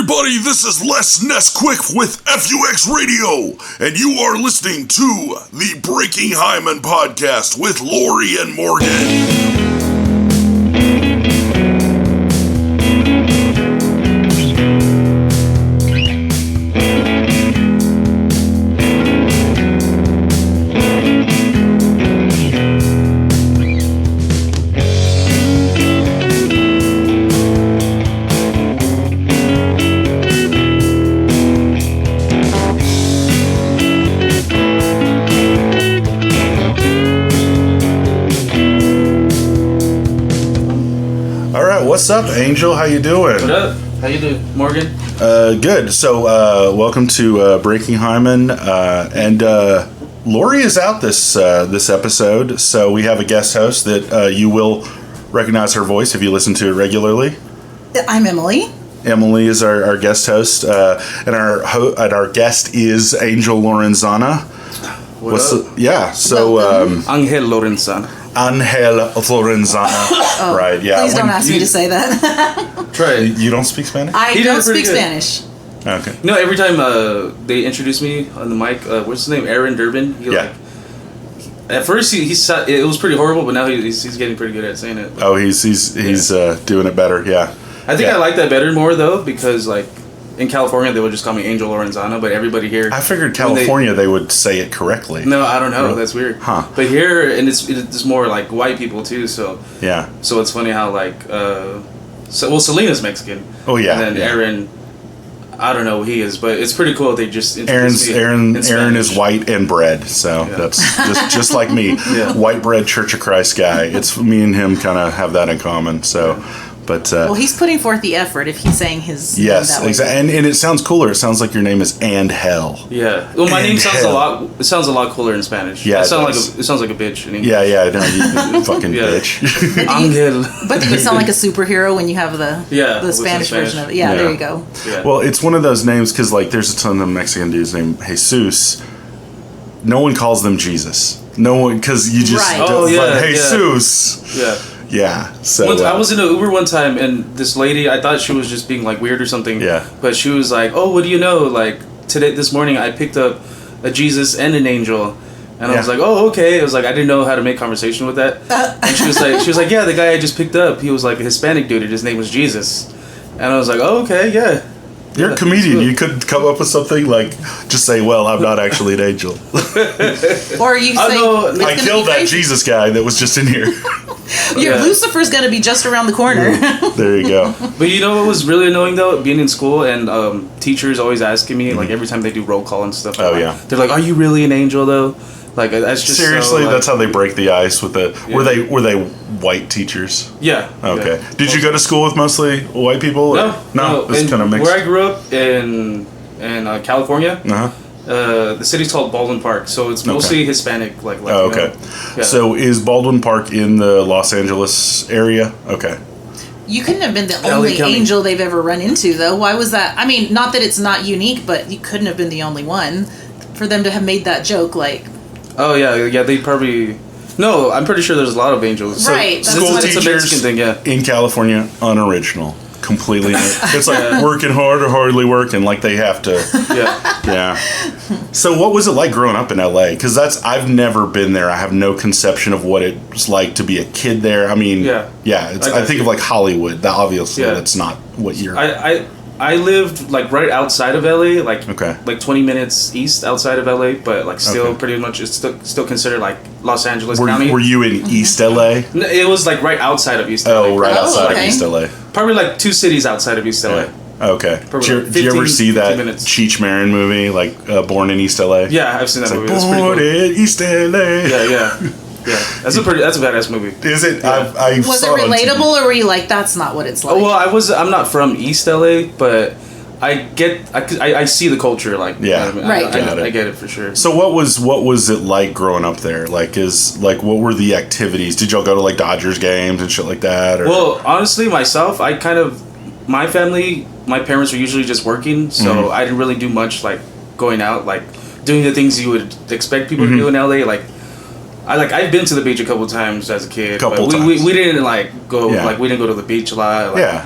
everybody, this is Les Nesquick with FUX Radio, and you are listening to the Breaking Hyman podcast with Lori and Morgan. What's up, Angel? How you doing? What up? How you doing, Morgan? Good. So, welcome to Breaking Hyman, and Lori is out this episode. So we have a guest host that you will recognize her voice if you listen to it regularly. I'm Emily. Emily is our guest host, and our guest is Angel Lorenzana. What's up? Yeah. So Angel Lorenzana. Angel Lorenzana. Right, yeah. Please don't ask me to say that. Try it. You don't speak Spanish? I don't speak Spanish. Okay. You know, every time they introduce me on the mic, what's his name? Aaron Durbin. At first, it was pretty horrible, but now he's getting pretty good at saying it. Oh, he's doing it better, yeah. I think I like that better more, though, because, like, in California, they would just call me Angel Lorenzana, but everybody here... I figured California, they would say it correctly. No, I don't know. Really? That's weird. Huh. But here, and it's more, like, white people, too, so... Yeah. So it's funny how, like... Selena's Mexican. Oh, yeah. And then Aaron... I don't know who he is, but it's pretty cool. They just Aaron is white and bred, so that's just like me. Yeah. White bread Church of Christ guy. It's me and him kind of have that in common. So, but well, he's putting forth the effort if he's saying his yes, name that way. exactly, and it sounds cooler. It sounds like your name is And Hell. Yeah. Well, my name sounds a lot cooler in Spanish. Yeah, it sounds like a bitch in English. Yeah. No, you fucking bitch. Angel. But then you sound like a superhero when you have the Spanish version of it. Yeah, there you go. Yeah. Well, it's one of those names because like there's a ton of Mexican dudes named Jesus. No one calls them Jesus. No one, because you just but Jesus. Yeah. Yeah. So I was in an Uber one time, and this lady, I thought she was just being like weird or something. Yeah. But she was like, "Oh, what do you know? Like this morning, I picked up a Jesus and an angel." And I was like, "Oh, okay." I was like, I didn't know how to make conversation with that. And she was like, "Yeah, the guy I just picked up, he was like a Hispanic dude, and his name was Jesus." And I was like, "Oh, okay, yeah." You're a comedian. You could come up with something like, just say, "Well, I'm not actually an angel." Or you say, I killed that Jesus guy that was just in here. Lucifer's gonna be just around the corner. There you go. But you know what was really annoying though, being in school and teachers always asking me like every time they do roll call and stuff. Oh yeah. They're like, "Are you really an angel though?" Like that's just seriously. So, that's how they break the ice with the. Yeah. Were they white teachers? Yeah. Okay. Yeah. Did you go to school with mostly white people? No. It's kind of mixed. Where I grew up in California. The city's called Baldwin Park, so it's mostly Hispanic. Like oh, okay. Yeah. So is Baldwin Park in the Los Angeles area? Okay. You couldn't have been the only angel they've ever run into, though. Why was that? I mean, not that it's not unique, but you couldn't have been the only one for them to have made that joke. Like, oh yeah, they probably. No, I'm pretty sure there's a lot of angels. Right. So school teachers it's a Mexican thing, in California, unoriginal. Completely. It's like working hard or hardly working, like they have to. Yeah. So what was it like growing up in LA? Because I've never been there. I have no conception of what it's like to be a kid there. I mean, I think of like Hollywood. That obviously that's not what you're. I lived like right outside of LA, like 20 minutes east outside of LA, but like still pretty much it's still considered like Los Angeles County. Were you in East LA? No, it was like right outside of East LA. Oh, right outside of East LA. Probably like 2 cities outside of East LA. Okay. Did you ever see that Cheech Marin movie, like Born in East LA? Yeah, I've seen that movie. Like, Born in East LA. Yeah, that's a badass movie. Is it? Yeah. Was it relatable, or were you like, that's not what it's like? Oh, well, I'm not from East LA, but I see the culture, like I get it for sure. So what was it like growing up there? Like what were the activities? Did y'all go to like Dodgers games and shit like that? Or? Well, honestly, myself, my family, my parents were usually just working, so I didn't really do much like going out, like doing the things you would expect people to do in LA, like. I've been to the beach a couple times as a kid. We didn't like go we didn't go to the beach a lot. Like,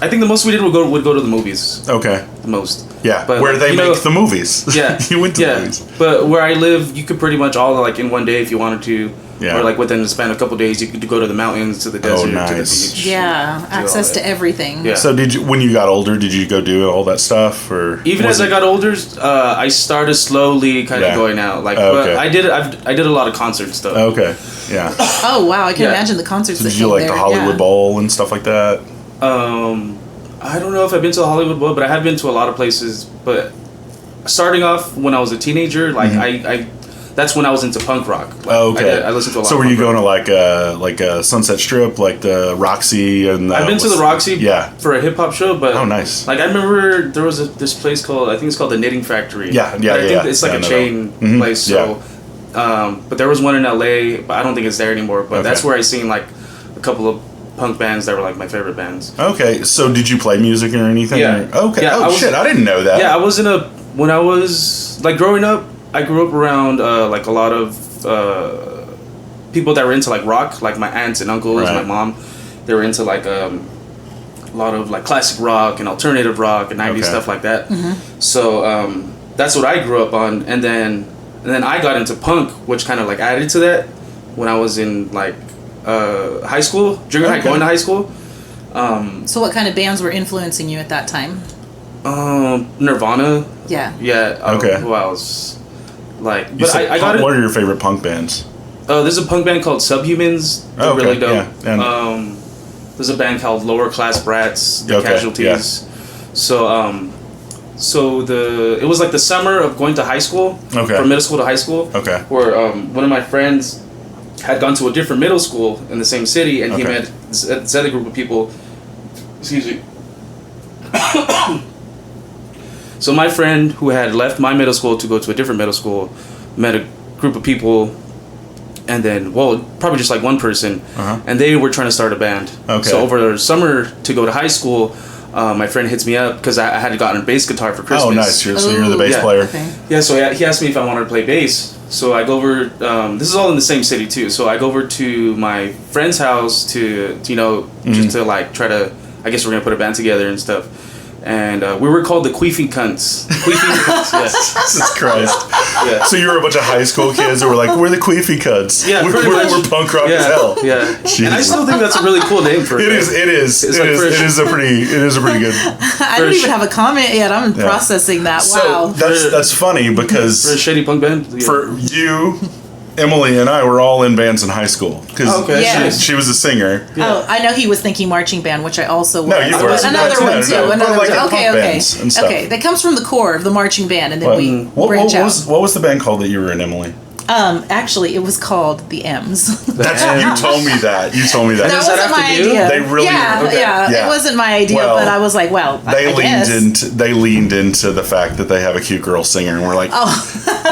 I think the most we did would go to the movies. Okay. The most. Yeah, but where like, they make the movies. Yeah. You went to the movies. But where I live, you could pretty much all like in one day if you wanted to. Yeah. Or like within the span of a couple of days, you could go to the mountains, to the desert, nice. to the beach. Yeah, access to everything. Yeah. So when you got older, did you go do all that stuff, or even as I got older, I started slowly kind of going out. Like, but I did a lot of concert stuff. Okay. Yeah. Oh wow, I can imagine the concerts. So that did you came like there. the Hollywood Bowl and stuff like that? I don't know if I've been to the Hollywood Bowl, but I have been to a lot of places. But starting off when I was a teenager, like I that's when I was into punk rock. Like, okay. I listened to a lot. So of were you punk going rock. to like a Sunset Strip, like the Roxy and? I've been to the Roxy. For a hip hop show, but nice. Like I remember there was this place called, I think it's called the Knitting Factory. Yeah. I think it's like a chain place. So, but there was one in LA, but I don't think it's there anymore. But that's where I seen like a couple of punk bands that were like my favorite bands. Okay, so did you play music or anything? Yeah. Okay. Yeah, shit, I didn't know that. Yeah, I was when I was like growing up, I grew up around like a lot of people that were into like rock, like my aunts and uncles, my mom. They were into like a lot of like classic rock and alternative rock and 90s stuff like that. So that's what I grew up on, and then I got into punk, which kind of like added to that when I was in like high school, junior high, going to high school. So what kind of bands were influencing you at that time? Nirvana. Yeah. Yeah. Okay. Who else? Like, What are your favorite punk bands? There's a punk band called Subhumans. They're really dope. Yeah. There's a band called Lower Class Brats, The Casualties. Yeah. So it was like the summer of going to high school. From middle school to high school. Where one of my friends had gone to a different middle school in the same city, and he met this other group of people. Excuse me. So my friend, who had left my middle school to go to a different middle school, met a group of people, and then, probably just like one person, and they were trying to start a band. So over the summer to go to high school, my friend hits me up because I had gotten a bass guitar for Christmas. Oh, nice! So you're the bass player. Okay. Yeah. So he asked me if I wanted to play bass. So I go over. This is all in the same city too. So I go over to my friend's house to just to like try to. I guess we're gonna put a band together and stuff. And we were called the Queefy Cunts. Queefy Cunts, yes. Jesus Christ. Yeah. So you were a bunch of high school kids that were like, we're the Queefy Cunts. Yeah, we're punk rock as hell. Yeah. And I still think that's a really cool name for it. It is a pretty good. I don't even have a comment yet. I'm processing that. Wow. So that's funny because for a shitty punk band? Yeah. For you, Emily and I were all in bands in high school because she was a singer. Yeah. Oh, I know he was thinking marching band, which I also was. No, you were. Another one too. Another like one. Okay. Okay. That comes from the core of the marching band, and then we branch out. What was the band called that you were in, Emily? Actually, it was called the M's. You told me that. That wasn't my idea. They really, it wasn't my idea, but I was like, they leaned into the fact that they have a cute girl singer, and we're like,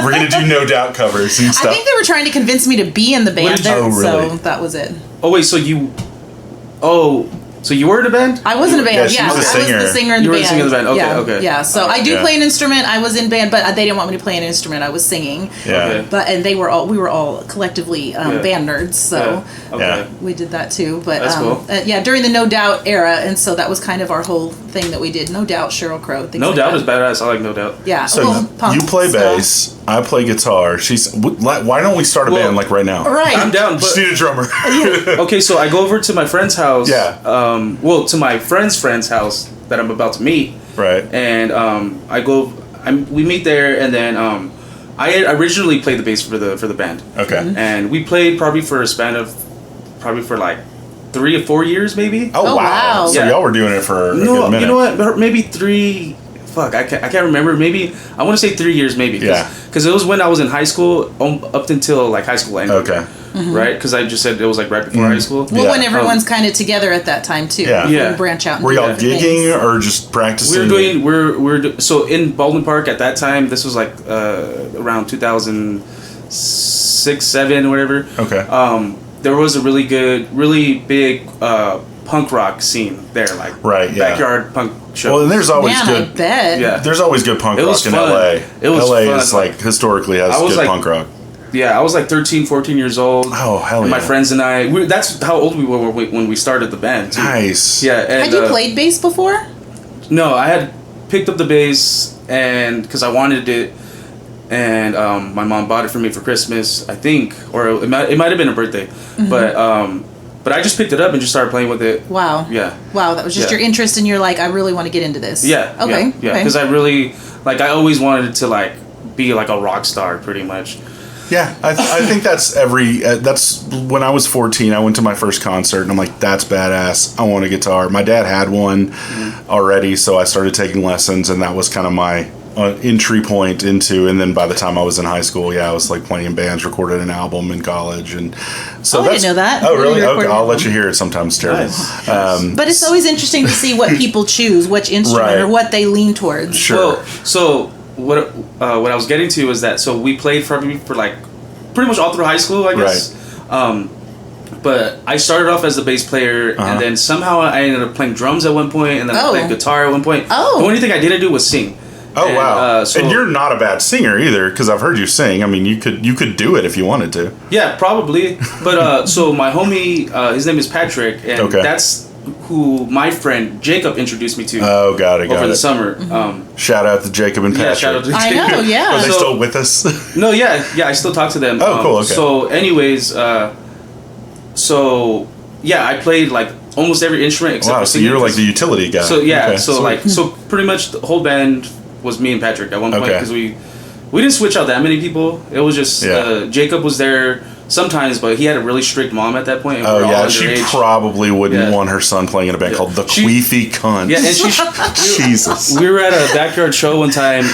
we're gonna do No Doubt covers and stuff. I think they were trying to convince me to be in the band, really? So that was it. Oh wait, so you were in a band? I was in a band. Yeah, I was the singer in the band. You were the singer in the band. Okay. Yeah. So I do play an instrument. I was in band, but they didn't want me to play an instrument. I was singing. Yeah. But we were all collectively band nerds. So we did that too. But that's cool. During the No Doubt era, and so that was kind of our whole thing that we did. No Doubt, Sheryl Crow. No Doubt is badass. I like No Doubt. Yeah. So you play bass. I play guitar. Why don't we start a band like right now? Right. I'm down. But just need a drummer. Okay, so I go over to my friend's house. Yeah. To my friend's house that I'm about to meet. Right. And we meet there, and then I originally played the bass for the band. Okay. Mm-hmm. And we played probably for a span of like 3 or 4 years, maybe. Oh wow! So y'all were doing it for a good minute. You know what? Maybe 3. Fuck, I can't remember. Maybe I want to say 3 years, maybe. Because it was when I was in high school, up until like high school ended. Okay. Mm-hmm. Right, because I just said it was like right before high school. Well, when everyone's kind of together at that time too. Yeah. We branch out. Were y'all gigging or just practicing? So in Baldwin Park at that time. This was like around 2006, 7, whatever. Okay. There was a really big punk rock scene there, like backyard punk shows. Well, and there's always good. I bet. Yeah. There's always good punk rock in fun. LA. It was LA fun. is like historically has good punk rock. Yeah, I was like 13, 14 years old. Oh, hell and yeah. my friends and that's how old we were when we started the band, too. Nice. Yeah. And, had you played bass before? No, I had picked up the bass and because I wanted it, and my mom bought it for me for Christmas, I think, or it might have been a birthday, but I just picked it up and just started playing with it. Wow. Yeah. Wow, that was just your interest, and you're like, I really want to get into this. Yeah. Okay. Yeah. Because I really I always wanted to be like a rock star, pretty much. Yeah, I think that's that's when I was 14, I went to my first concert, and I'm like, that's badass. I want a guitar. My dad had one already, so I started taking lessons, and that was kind of my entry point into, and then by the time I was in high school, I was like playing in bands, recorded an album in college, and so I didn't know that. Oh, really? Okay, I'll let you hear it sometimes, Terry. Nice. But it's always interesting to see what people choose, which instrument or what they lean towards. Sure. Well, so what I was getting to is that we played for like pretty much all through high school, I guess. Right. But I started off as the bass player, and then somehow I ended up playing drums at one point, and then I played guitar at one point. Oh. The only thing I didn't do was sing. Oh, and, wow. So, and you're not a bad singer either, because I've heard you sing. I mean, you could do it if you wanted to. Yeah, probably. But so my homie, his name is Patrick, and that's who my friend Jacob introduced me to. Oh, got it. Over the summer. Shout out to Jacob and Patrick. Yeah, shout out to I Jacob. know, yeah. Are they still with us? No, yeah, I still talk to them. Oh, cool. Okay. So, anyways, I played like almost every instrument except for singing. So you're like the utility guy. So yeah, okay. so pretty much the whole band was me and Patrick at one point because we didn't switch out that many people. It was just Jacob was there sometimes, but he had a really strict mom at that point. And we were all she underage. Probably wouldn't want her son playing in a band called the Queefy Cunt. Yeah, and Jesus. We were at a backyard show one time,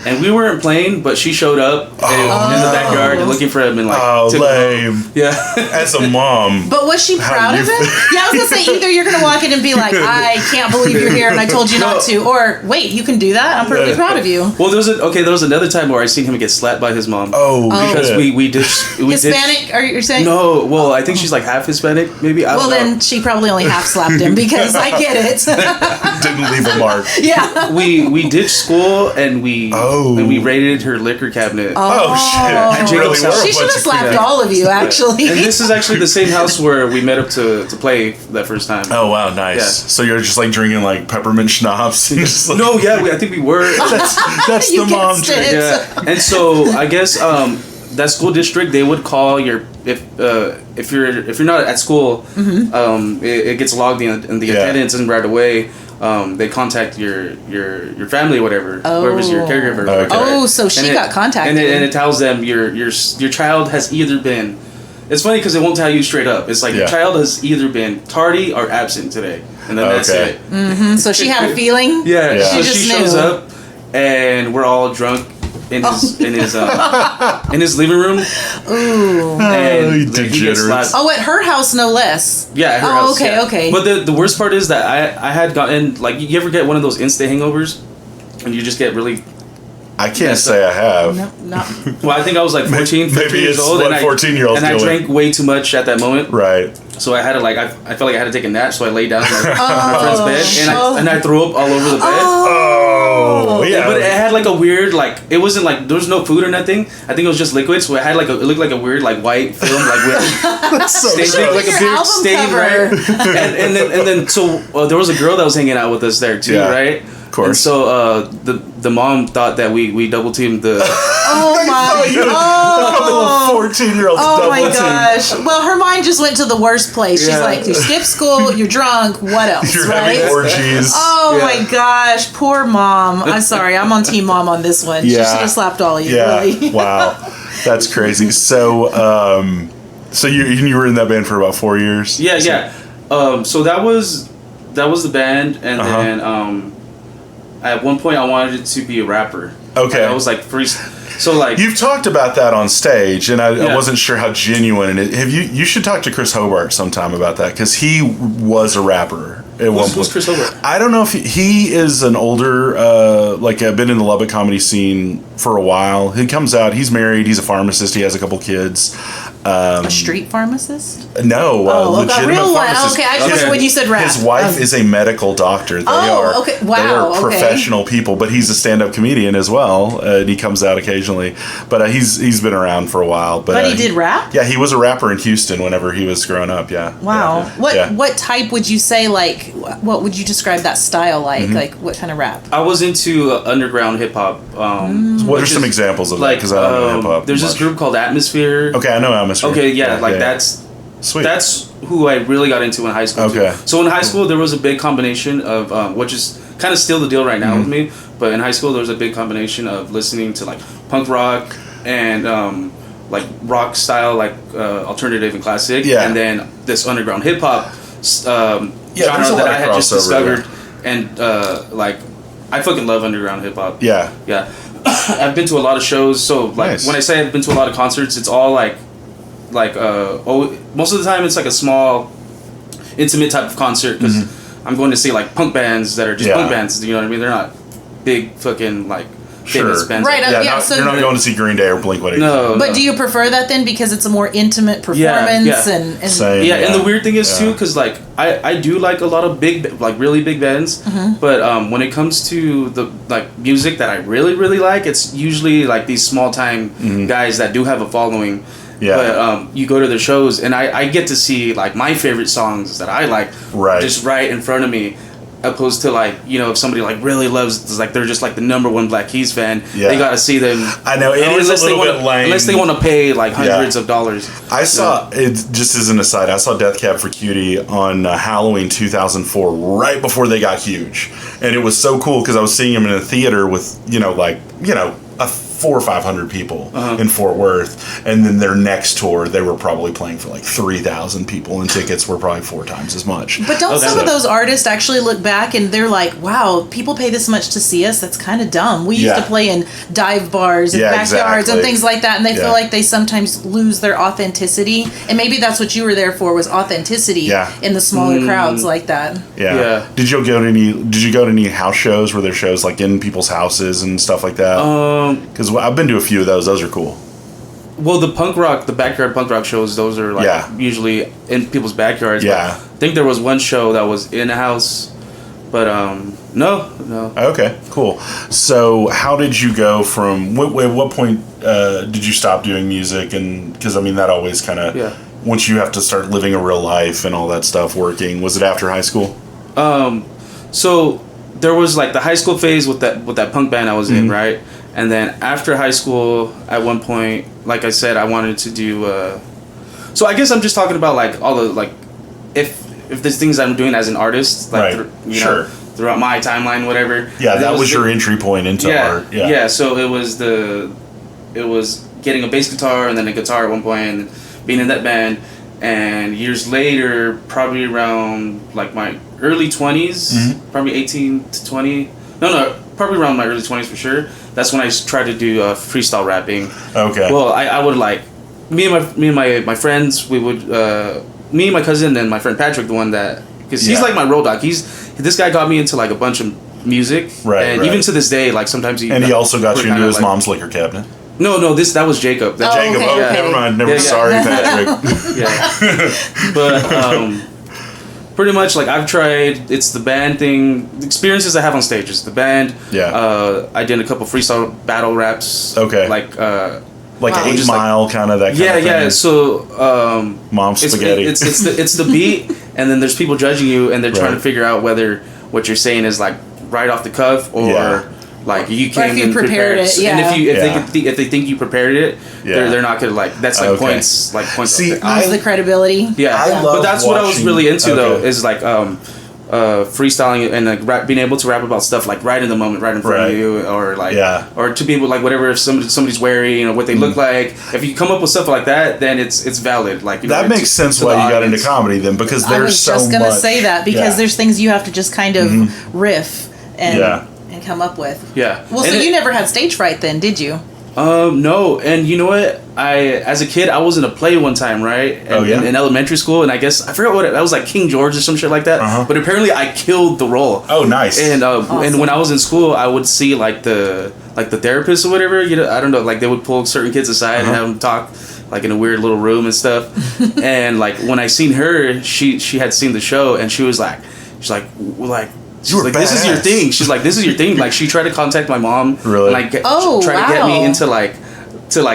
and we weren't playing, but she showed up in the backyard looking for him and took lame. him. Yeah. As a mom. But was she proud of him? Yeah, I was gonna say either you're gonna walk in and be like, I can't believe you're here and I told you not to, or wait, you can do that. I'm perfectly proud of you. Well, there was another time where I seen him get slapped by his mom. Because we did Hispanic? Are you saying? No, well, I think she's like half Hispanic, maybe. I don't know. Then she probably only half slapped him because I get it. Didn't leave a mark. Yeah. We ditched school and we raided her liquor cabinet. Oh shit! Really she should have slapped all of you, actually. And this is actually the same house where we met up to play that first time. Oh wow, nice. Yeah. So you're just like drinking like peppermint schnapps. No, I think we were. That's the mom drink. Yeah. And so I guess that school district, they would call your if you're not at school, it gets logged in the attendance, and right away they contact your family or whatever, whoever's your caregiver. Okay. So she got contacted, and it tells them your child has either been. It's funny because it won't tell you straight up. It's like your child has either been tardy or absent today, and then that's it. Mm-hmm. So she had a feeling. Yeah. She So just she knew. shows up, and we're all drunk in his in his living room. Ooh. And you degenerates. At her house, no less. Yeah, at her house. Okay. But the worst part is that I had gotten, like, you ever get one of those instant hangovers, and you just get really. I can't say I have. No. Well, I think I was like 14, 15 years old, and 14-year-olds I drank way too much at that moment. Right. So I had to I felt like I had to take a nap, so I laid down on my friend's bed, and I threw up all over the bed. Oh, yeah. But it had like a weird, it wasn't like, there was no food or nothing. I think it was just liquid, so it had it looked like a weird white film, That's so stain, like a big stain, right? and then so there was a girl that was hanging out with us there too, right? Of course. And so the mom thought that we double teamed the. Oh my! A 14-year-old. Oh my gosh! Well, her mind just went to the worst place. She's like, you skipped school, you're drunk. What else? You're right? having orgies. Oh my gosh! Poor mom. I'm sorry. I'm on team mom on this one. She should have slapped all of you. Yeah. Really. Wow. That's crazy. So, so you were in that band for about 4 years. Yeah. So that was the band, and then at one point I wanted to be a rapper. Okay. I was like free. So you've talked about that on stage, and I wasn't sure how genuine it. Have you should talk to Chris Hobart sometime about that, because he was a rapper at one point. Who's Chris Hobart? I don't know if he is an older been in the Lubbock comedy scene for a while. He comes out. He's married. He's a pharmacist. He has a couple kids. A street pharmacist? No, legitimate real one. pharmacist. Okay, I just when you said rap. His wife is a medical doctor. They are. Okay. Wow. They are professional people, but he's a stand-up comedian as well. And he comes out occasionally, but he's been around for a while. But he did rap. Yeah, he was a rapper in Houston whenever he was growing up. Yeah. Wow. Yeah. What type would you say? Like, what would you describe that style like? Like, what kind of rap? I was into underground hip hop. What are some examples of that? Because I don't know hip hop. There's this group called Atmosphere. Okay, I know Atmosphere. Okay, that's sweet. That's who I really got into in high school. Okay. Too. So in high school, there was a big combination of which is kind of still the deal right now with me. But in high school, there was a big combination of listening to like punk rock and like rock style, like alternative and classic, and then this underground hip hop genre that I had just discovered, and like I fucking love underground hip hop. Yeah. I've been to a lot of shows, so like when I say I've been to a lot of concerts, it's all like most of the time it's like a small, intimate type of concert because I'm going to see like punk bands that are just punk bands. You know what I mean? They're not big fucking like famous bands. Right. So you're not going to see Green Day or Blink-182. No. But do you prefer that then because it's a more intimate performance and Same, and the weird thing is too because like I do like a lot of big like really big bands, but when it comes to the like music that I really like, it's usually like these small time guys that do have a following. Yeah. But you go to the shows and I get to see like my favorite songs that I like just right in front of me. Opposed to like, you know, if somebody like really loves, like they're just like the number one Black Keys fan, they got to see them. I know it is a little bit lame unless they want to pay like hundreds of dollars. I saw it just as an aside. I saw Death Cab for Cutie on Halloween 2004, right before they got huge, and it was so cool because I was seeing them in a theater with a 400 or 500 people in Fort Worth, and then their next tour they were probably playing for like 3,000 people, and tickets were probably 4 times as much. But don't some of those artists actually look back and they're like, wow, people pay this much to see us? That's kind of dumb. We used to play in dive bars and backyards and things like that, and they feel like they sometimes lose their authenticity, and maybe that's what you were there for, was authenticity in the smaller crowds like that. Did you go to any house shows? Were there shows like in people's houses and stuff like that? Because I've been to a few of those. Those are cool. Well, the backyard punk rock shows, those are like usually in people's backyards. Yeah. I think there was one show that was in a house, but no. Okay, cool. So how did you go from, at what point did you stop doing music? And because I mean that always kind of, once you have to start living a real life and all that stuff, working, was it after high school? So there was like the high school phase with that punk band I was in, right? And then after high school, at one point, like I said, I wanted to do. So I guess I'm just talking about like all the like, if there's things I'm doing as an artist, like throughout my timeline, whatever. Yeah, that was your entry point into art. Yeah. So it was getting a bass guitar and then a guitar at one point, and being in that band. And years later, probably around like my early 20s, probably 18 to 20. No, probably around my early 20s for sure. That's when I tried to do freestyle rapping. Okay. Well, I would like me and my friends. We would me and my cousin and my friend Patrick, the one that because he's like my road dog. This guy got me into like a bunch of music, and even to this day, like sometimes he also got you into his mom's liquor cabinet. No, that was Jacob. Jacob. Okay. Never mind. Sorry, Patrick. But pretty much like I've tried. It's the band thing. The experiences I have on stage is the band. Yeah. I did a couple freestyle battle raps. Okay. Like 8 Mile kind of that. Kind of thing. Yeah. So Mom Spaghetti. It's the beat, and then there's people judging you, and they're trying to figure out whether what you're saying is like right off the cuff or. Like you came and prepared it, and if they think you prepared it, they're not gonna like that's like points. See, the credibility. Yeah, but that's what I was really into though is like freestyling and like being able to rap about stuff like right in the moment, right in front of you, or like or to people like whatever if somebody's wearing what they look like. If you come up with stuff like that, then it's valid. Like that makes sense why you got into comedy then because there's so much. I was just gonna say that because there's things you have to just kind of riff and come up with. Yeah. Well, so you never had stage fright then, did you? No. And you know what? As a kid, I was in a play one time, right? In elementary school, and I guess I forgot what that was like King George or some shit like that. But apparently, I killed the role. Oh, nice. And awesome. And when I was in school, I would see like the therapist or whatever. You know, I don't know. Like they would pull certain kids aside and have them talk. like in a weird little room and stuff. And like when I seen her, she had seen the show, and she was like, she's like this is your thing. She's like, this is your thing. Like she tried to contact my mom, really, and like try to get me into like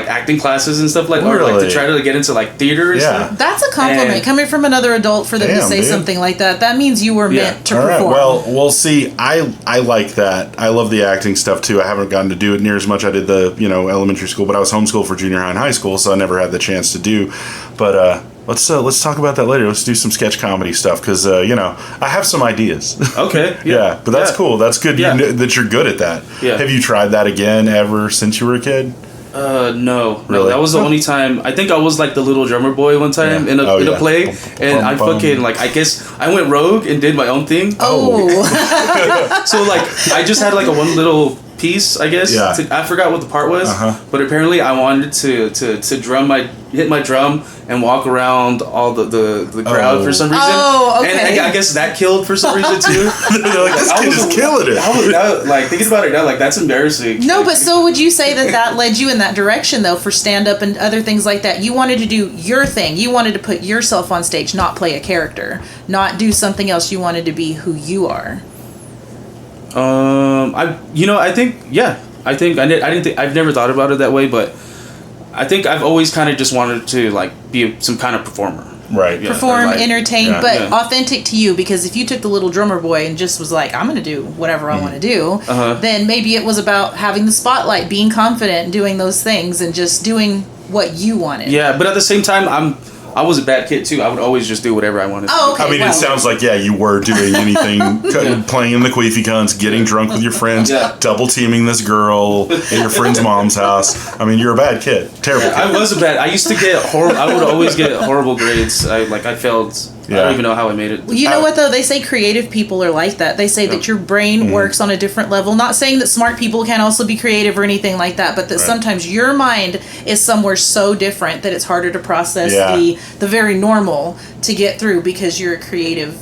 acting classes and stuff like, or like to try to get into like theater and stuff. That's a compliment coming from another adult for them to say something like that. That means you were meant to perform. Well, we'll see. I like that. I love the acting stuff too. I haven't gotten to do it near as much. I did the elementary school, but I was homeschooled for junior high and high school, so I never had the chance to do. But let's talk about that later. Let's do some sketch comedy stuff because I have some ideas. Okay. Yeah, but that's cool. That's good that you're good at that. Yeah. Have you tried that again ever since you were a kid? No. Really? No, that was the only time. I think I was like the little drummer boy one time in a play, and I fucking like, I guess I went rogue and did my own thing. Oh. So like I just had like a one little piece, I guess. Yeah. I forgot what the part was, but apparently I wanted to hit my drum and walk around all the crowd for some reason. Oh, okay. And I guess that killed for some reason too. They're like, this kid is killing it. Like thinking about it now, like that's embarrassing. No, but so would you say that led you in that direction though for stand up and other things like that? You wanted to do your thing. You wanted to put yourself on stage, not play a character, not do something else. You wanted to be who you are. I've never thought about it that way, but I think I've always kind of just wanted to like be some kind of performer. Right. Yeah, perform, like, entertain, but authentic to you, because if you took the little drummer boy and just was like, I'm going to do whatever I want to do, then maybe it was about having the spotlight, being confident, doing those things, and just doing what you wanted. Yeah, but at the same time, I was a bad kid too. I would always just do whatever I wanted. Oh, okay. I mean, it sounds like you were doing anything, playing in the queefy cunts, getting drunk with your friends, double teaming this girl at your friend's mom's house. I mean, you're a bad kid, terrible kid. I was a bad. I used to get horrible. I would always get horrible grades. I failed. I don't even know how I made it. Well, you know what though? They say creative people are like that. They say that your brain works on a different level. Not saying that smart people can't also be creative or anything like that, but that sometimes your mind is somewhere so different that it's harder to process the very normal to get through because you're a creative.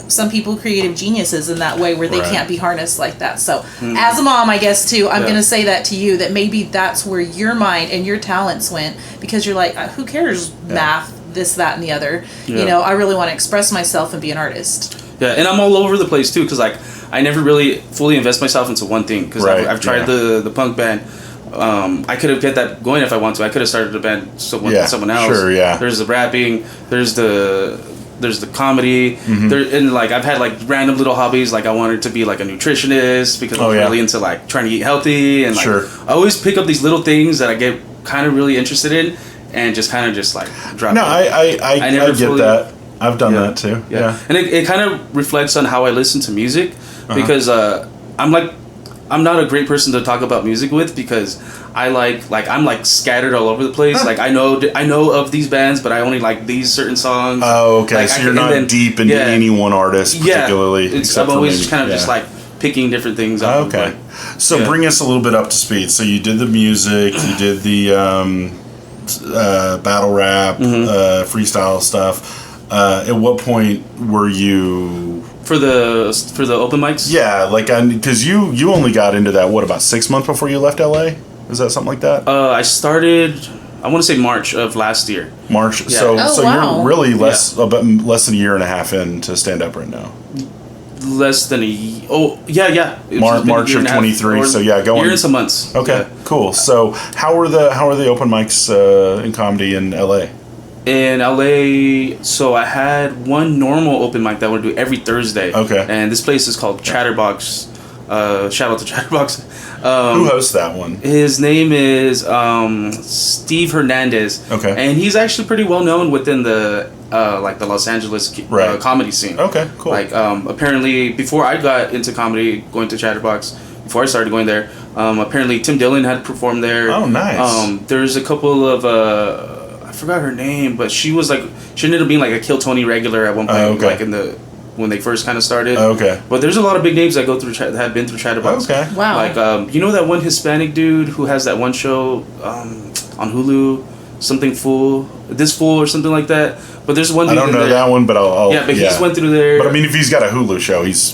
Some people creative geniuses in that way where they can't be harnessed like that. So as a mom, I guess too, I'm going to say that to you, that maybe that's where your mind and your talents went, because you're like, who cares math, this, that, and the other. I really want to express myself and be an artist. Yeah, and I'm all over the place too, because like I never really fully invest myself into one thing, because I've tried the punk band. I could have get that going if I want to. I could have started a band with someone else. Sure, yeah. There's the rapping. There's the comedy. And like I've had like random little hobbies. Like I wanted to be like a nutritionist because I'm really into like trying to eat healthy, and like I always pick up these little things that I get kind of really interested in, and just like drop. No, I get that. I've done that too. Yeah. And it kind of reflects on how I listen to music, because I'm not a great person to talk about music with, because I'm like scattered all over the place. Like I know of these bands, but I only like these certain songs. Oh, okay. Like, so you're not deep into any one artist particularly. I'm always just kind of just like picking different things up. Okay. So bring us a little bit up to speed. So you did the music, you did the battle rap, freestyle stuff. At what point were you for the open mics? Yeah, like because you only got into that about 6 months before you left LA? Is that something like that? I started, I want to say March of last year. March. Yeah. So you're really less than a year and a half into stand up right now. Less than March of 23. So going year and some months. Okay, cool. So how are the open mics in comedy in LA? In LA, so I had one normal open mic that I would do every Thursday. Okay. And this place is called Chatterbox. Shout out to Chatterbox. Who hosts that one? His name is Steve Hernandez. Okay. And he's actually pretty well known within the the Los Angeles comedy scene. Okay, cool. Like apparently before I got into comedy, going to Chatterbox, before I started going there, apparently Tim Dillon had performed there. Oh, nice. There's a couple of I forgot her name, but she ended up being like a Kill Tony regular at one point, like when they first kind of started. Okay. But there's a lot of big names that go through that have been through Chatterbox. Okay. Wow. Like you know that one Hispanic dude who has that one show on Hulu something fool, this fool or something like that. But there's one dude I don't know that one, but I'll yeah, but he's went through there. But I mean, if he's got a Hulu show, he's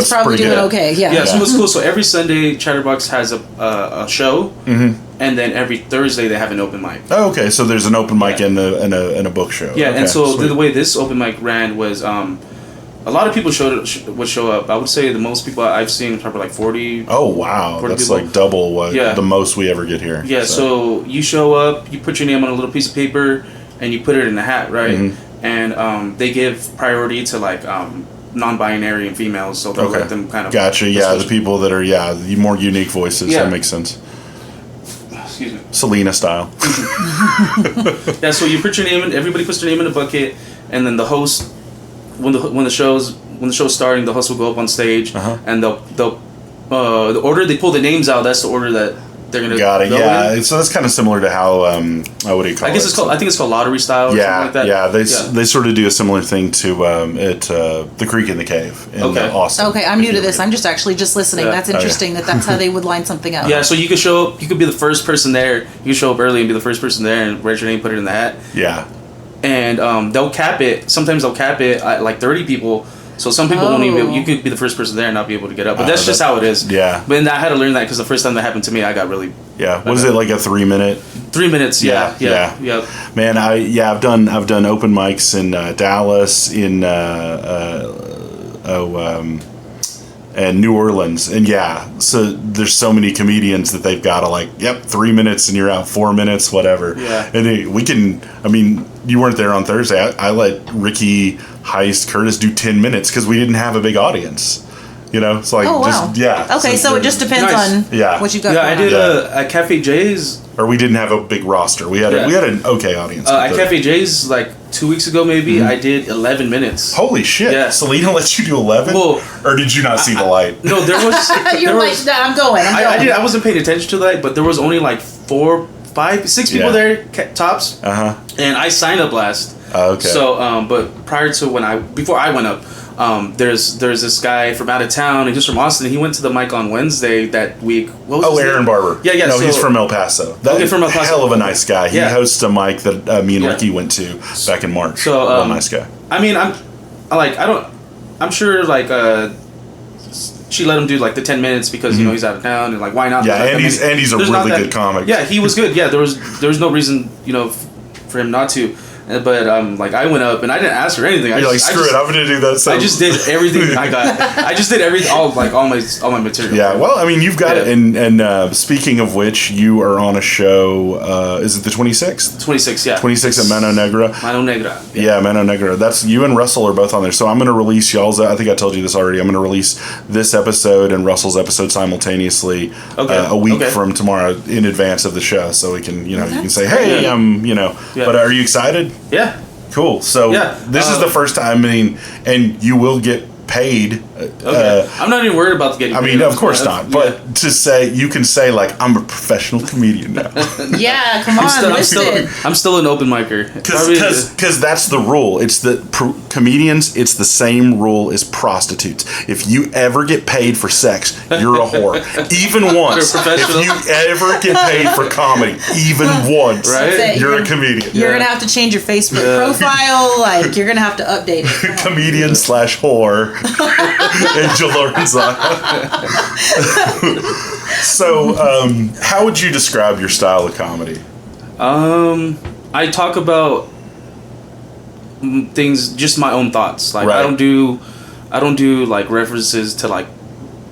probably doing okay. Yeah, so it's cool. So every Sunday, Chatterbox has a show, and then every Thursday they have an open mic. Oh, okay. So there's an open mic and a book show. Yeah, okay, and so sweet. the way this open mic ran was a lot of people would show up. I would say the most people I've seen is probably like 40. Oh wow, 40 that's people. like double what the most we ever get here. Yeah, so you show up, you put your name on a little piece of paper, and you put it in a hat, right? And they give priority to like non-binary and females, so they'll let them kind of. Gotcha. Yeah, the people that are the more unique voices. Yeah. That makes sense. Excuse me. Selena style. Yeah, so you put your name in. Everybody puts their name in a bucket, and then the host, when the show's starting, the host will go up on stage, and they'll the order they pull the names out. That's the order that they're gonna. Got it. Yeah. So that's kind of similar to how what do you call it? I guess I think it's called lottery style. Or something like that. Yeah. They sort of do a similar thing to at the Creek in the Cave in Austin. Okay, I'm new to this. I'm just listening. That's interesting. That's how they would line something up. Yeah, so you could show up. You could be the first person there. You could show up early and be the first person there and write your name, put it in the hat. Yeah. And they'll cap it. Sometimes they'll cap it at like 30 people. So some people won't even. You could be the first person there and not be able to get up. But that's just how it is. Yeah. But then I had to learn that because the first time that happened to me, I got really. Yeah. What is it, like a 3 minute? 3 minutes. Yeah. Man, I've done open mics in Dallas, in and New Orleans, and so there's so many comedians that they've got to 3 minutes and you're out, 4 minutes, whatever. Yeah. And we can. I mean, you weren't there on Thursday. I let Ricky, Heist, Curtis do 10 minutes because we didn't have a big audience. You know, it's like Okay, so it just depends on what you got. Yeah, I did at Cafe J's. Or we didn't have a big roster. We had an okay audience. At Cafe J's, like 2 weeks ago, maybe I did 11 minutes. Holy shit! Yeah. Selena let you do 11. Well, or did you not see the light? No, there was. I'm going. I wasn't paying attention to that, but there was only like 4, 5, 6 people there, tops. And I signed up last. Okay. So, but prior to before I went up. There's this guy from out of town, and he's from Austin. He went to the mic on Wednesday that week. What was his Aaron name? Barber. Yeah. No, he's from El Paso. From El Paso. Hell of a nice guy. He hosts a mic that me and Ricky went to back in March. So, real nice guy. I mean, I'm sure she let him do like the 10 minutes because he's out of town and like why not? Yeah, and he's a really good comic. Yeah, he was good. Yeah, there was no reason for him not to. But I went up and I didn't ask for anything. You're screw it, I'm gonna do that. So. I just did everything I got. I just did everything, all my material. Yeah, well, I mean, you've got it. And speaking of which, you are on a show. Is it the 26th? 26th, yeah. 26th at Mano Negra. Mano Negra. Yeah, Mano Negra. That's you and Russell are both on there. So I'm gonna release y'all's. I think I told you this already. I'm gonna release this episode and Russell's episode simultaneously a week from tomorrow in advance of the show, so we can you can say, hey, But are you excited? Yeah. Cool. So this is the first time. I mean, and you will get paid. I'm not even worried about getting paid. I mean, of course not. But to say, you can say, I'm a professional comedian now. Yeah, come on. I'm still an open micer. Because that's the rule. It's comedians, it's the same rule as prostitutes. If you ever get paid for sex, you're a whore. Even once. If you ever get paid for comedy, even once, right? You're a comedian. You're going to have to change your Facebook profile. You're going to have to update it. Comedian/whore. Angel Lorenzana. So, how would you describe your style of comedy? I talk about things, just my own thoughts. Like right. I don't do like references to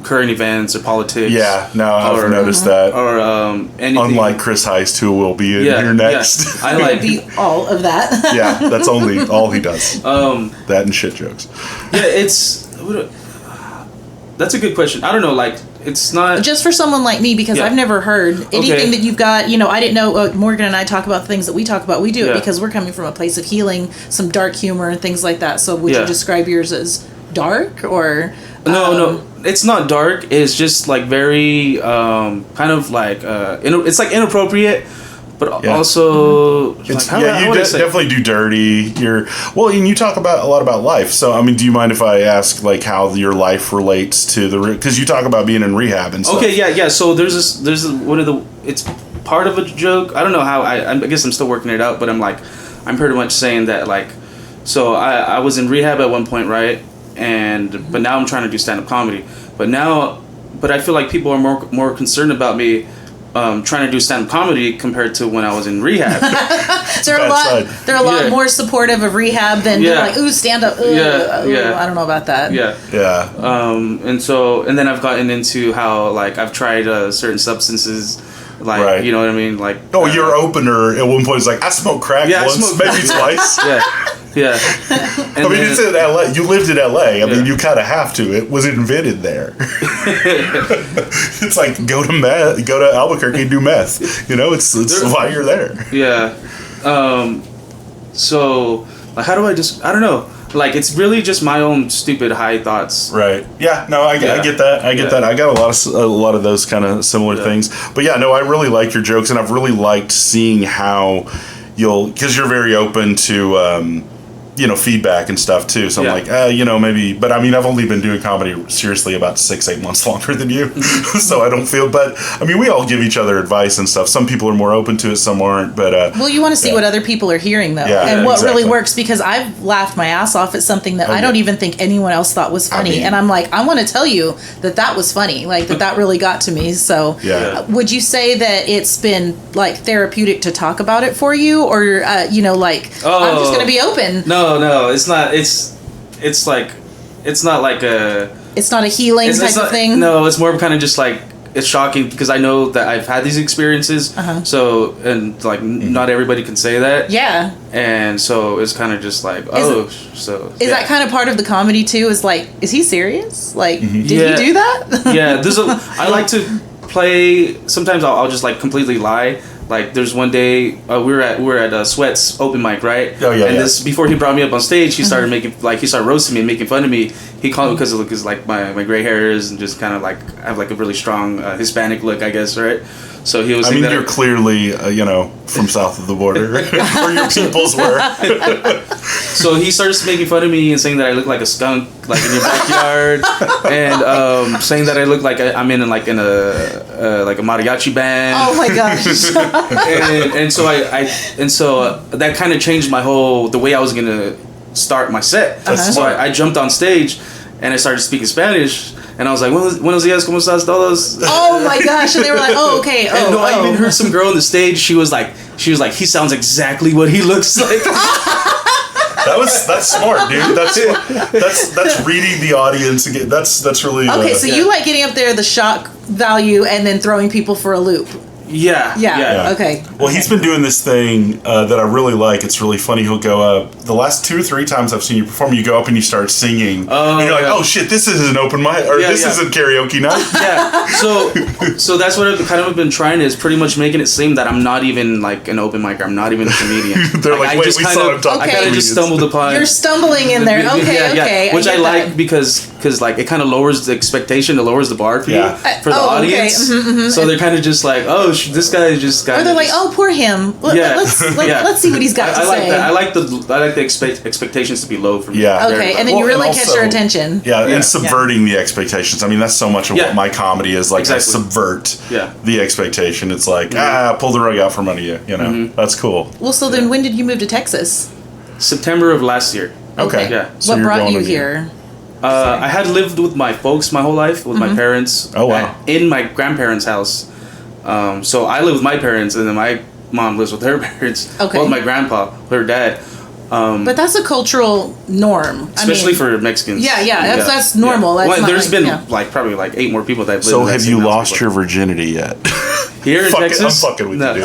current events or politics. Yeah, no, I've noticed that. Or anything. Unlike Chris Heist, who will be in here next. Yeah. I like be all of that. Yeah, that's all he does. That and shit jokes. Yeah, that's a good question. I don't know, it's not just for someone like me because I've never heard anything that you've got. I didn't know. Morgan and I talk about the things that we talk about. We do it because we're coming from a place of healing, some dark humor and things like that. So would you describe yours as dark or? No, it's not dark. It's just very kind of it's inappropriate. But also, you definitely do dirty. And you talk a lot about life. So, I mean, do you mind if I ask how your life relates to because you talk about being in rehab and stuff? Okay, yeah. So there's one of the part of a joke. I don't know how. I guess I'm still working it out, but I'm pretty much saying that like, so I was in rehab at one point, right? But now I'm trying to do stand-up comedy. But I feel like people are more concerned about me trying to do stand-up comedy compared to when I was in rehab. They're a lot more supportive of rehab than they're like, ooh, stand-up. I don't know about that. And then I've gotten into how like I've tried certain substances. Like, you know what I mean? Like, your opener at one point is like, I smoked crack once, maybe twice. Yeah. I mean, it's in LA. You lived in LA. I mean, you kind of have to. It was invented there. It's like go to Albuquerque and do meth. You know, it's why you're there. Yeah. So, like, how do I don't know. Like, it's really just my own stupid high thoughts. Right. Yeah. No, I get that. I get that. I got a lot of those kind of similar things. But yeah, no, I really like your jokes, and I've really liked seeing how because you're very open to feedback and stuff too. So I'm like, maybe, but I mean, I've only been doing comedy seriously about 6-8 months longer than you. So I don't feel, but I mean, we all give each other advice and stuff. Some people are more open to it, some aren't, but, well, you want to see what other people are hearing though. And what really works, because I've laughed my ass off at something that I don't even think anyone else thought was funny. And I'm like, I want to tell you that was funny. Like that really got to me. So would you say that it's been like therapeutic to talk about it for you, or, I'm just going to be open? No, it's not. It's like, it's not like a. It's not a healing type of thing. No, it's more kind of just like, it's shocking because I know that I've had these experiences. So, and like not everybody can say that. Yeah. And so it's kind of just like, is that kind of part of the comedy too? Is like, is he serious? Like, did he do that? Yeah. I like to play. Sometimes I'll just like completely lie. Like there's one day we were at Sweat's open mic, right? This before he brought me up on stage, he started he started roasting me and making fun of me. He called me because of like my gray hairs and just kind of like I have like a really strong Hispanic look, I guess, right? So he was. I mean, you're clearly from south of the border, where your peoples were. So he starts making fun of me and saying that I look like a skunk, like in your backyard, and saying that I look like I'm in a like a mariachi band. Oh my gosh! and so that kind of changed the way I was gonna start my set. So I jumped on stage and I started speaking Spanish. And I was like, buenos días, ¿cómo estás todos? Oh my gosh. And they were like, oh, okay. I even heard some girl on the stage, she was like, he sounds exactly what he looks like. That's smart, dude. That's reading the audience again. That's really okay. So you like getting up there, the shock value, and then throwing people for a loop. Yeah. Okay. Well, he's been doing this thing that I really like. It's really funny. He'll go up. The last 2 or 3 times I've seen you perform, you go up and you start singing. And you're like, oh shit, this isn't open mic, or this isn't karaoke night. Yeah. So that's what I've kind of been trying, is pretty much making it seem that I'm not even like an open micer. I'm not even a comedian. They're like, wait, we saw him talking. I kind of just stumbled upon. You're stumbling in there. Okay. Which I like because like it kind of lowers the expectation, it lowers the bar for you, for the audience. Okay. So they're kind of just like, oh, this guy is just. Or they're like, oh, poor him. Let's see what he's got to like say. That. I like the expectations to be low for me. Yeah. Okay, and then you really catch their attention. Yeah, and subverting the expectations. I mean, that's so much of what my comedy is. Like, I subvert the expectation. It's like, pull the rug out from under you. You know, that's cool. Well, so then when did you move to Texas? September of last year. Okay. Yeah. So what brought you here? I had lived with my folks my whole life, with my parents. Oh, wow. In my grandparents' house. So I live with my parents, and then my mom lives with her parents. Okay. Well, my grandpa, her dad. But that's a cultural norm, especially for Mexicans. Yeah, that's normal. Yeah. That's there's been probably 8 more people that have lived. So have you lost your virginity yet? Here in Texas? I'm fucking with you, dude.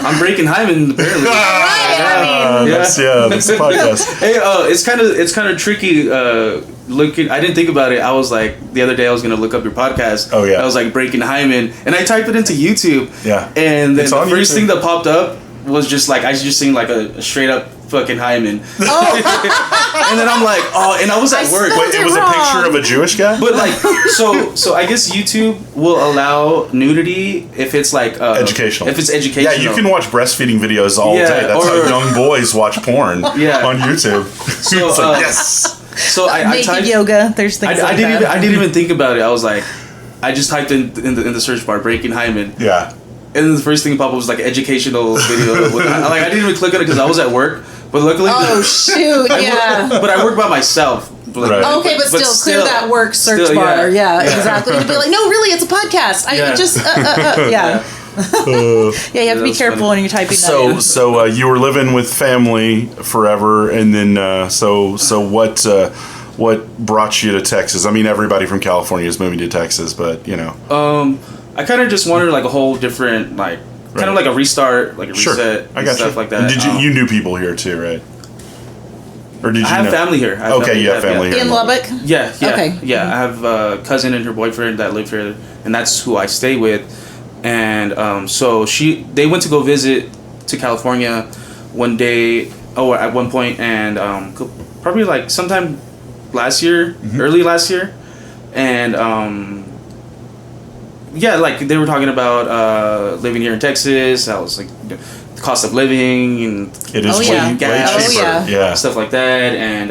I'm breaking Hyman apparently. That's the podcast. Hey, it's kind of tricky. Looking, I didn't think about it. I was like, the other day I was gonna look up your podcast. Oh yeah. I was like, breaking Hyman, and I typed it into YouTube. Yeah. And then the first thing that popped up was just like, I just seen like a straight up fucking Hyman. Oh. And then I'm like, and I was at work. Wait, it was a picture of a Jewish guy? But like, so I guess YouTube will allow nudity if it's like educational. If it's educational. Yeah, you can watch breastfeeding videos all day. That's how young boys watch porn on YouTube. So it's like, yes. So I naked yoga. There's things. I didn't even think about it. I was like, I just typed in the search bar "breaking Hyman." Yeah. And then the first thing that popped up was like educational video. I didn't even click on it because I was at work. But luckily, but I work by myself. Like, right. Okay, but still clear that work search bar. Yeah, exactly. And be like, no, really, it's a podcast. I just yeah. Yeah, you have to be careful when you're typing that in. So you were living with family forever, and then what brought you to Texas? I mean, everybody from California is moving to Texas, but you know. I kind of just wanted like a whole different kind of like a restart, like a reset, I got stuff like that. Did you knew people here too, right? Or did you? I have family here. You have family here in Lubbock. Yeah. Okay. Yeah, I have a cousin and her boyfriend that live here, and that's who I stay with. And so they went to go visit to California one day, at one point, and probably like sometime last year, early last year, and like they were talking about living here in Texas. How was like the cost of living and it is way cheaper, stuff like that, and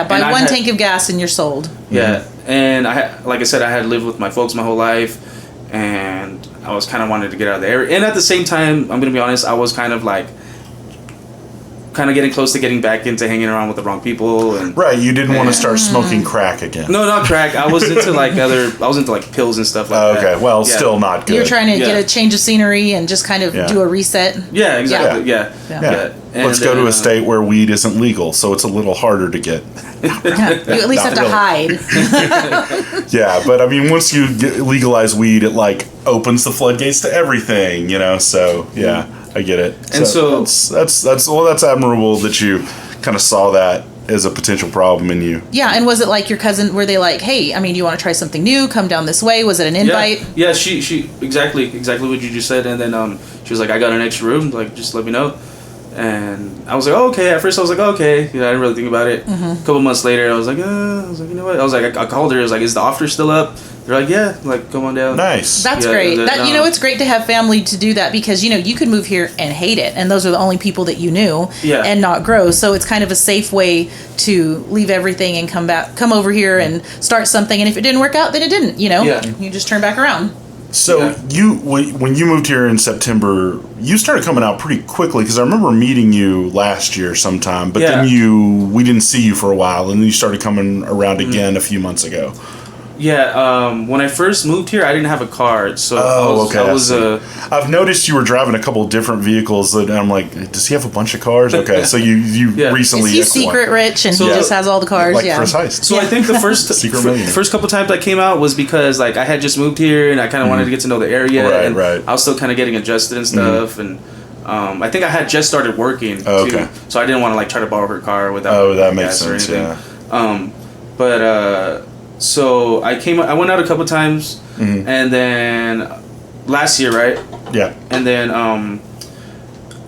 buy one tank of gas and you're sold. Yeah, and like I said, I had lived with my folks my whole life, and I was kind of wanted to get out of the area. And at the same time, I'm gonna be honest, I was kind of getting close to getting back into hanging around with the wrong people. And right, you didn't want to start smoking crack again. No, not crack. I was into pills and stuff like that. Okay, well, still not good. You're trying to get a change of scenery and just kind of do a reset. Yeah, exactly. Yeah. Let's go to a state where weed isn't legal, so it's a little harder to get. You at least have to hide. Yeah, but I mean, once you legalize weed, it like opens the floodgates to everything, you know. So yeah, I get it. And so that's admirable that you kind of saw that as a potential problem in you. Yeah, and was it like your cousin? Were they like, hey, I mean, you want to try something new? Come down this way. Was it an invite? Yeah. She exactly what you just said, and then she was like, I got an extra room. Like, just let me know. And I was like, oh, okay. At first, I was like, oh, okay. I didn't really think about it. A couple months later, I was like, you know what? I was like, I called her. I was like, is the offer still up? They're like, yeah, like, come on down. Nice. That's great. It's great to have family to do that because, you could move here and hate it. And those are the only people that you knew and not grow. So it's kind of a safe way to leave everything and come over here and start something. And if it didn't work out, then it didn't, You just turn back around. So when you moved here in September, you started coming out pretty quickly because I remember meeting you last year sometime, but then we didn't see you for a while, and then you started coming around again a few months ago. Yeah, when I first moved here, I didn't have a car, so I've noticed you were driving a couple of different vehicles, and I'm like, does he have a bunch of cars? Okay, so you recently... Is he secret rich, and he just has all the cars? Like Chris Heist. So I think the first couple times I came out was because like I had just moved here, and I kind of wanted to get to know the area, right. I was still kind of getting adjusted and stuff, and I think I had just started working, too, so I didn't want to like try to borrow her car without that makes sense, So I went out a couple times, and then last year, right? Yeah. And then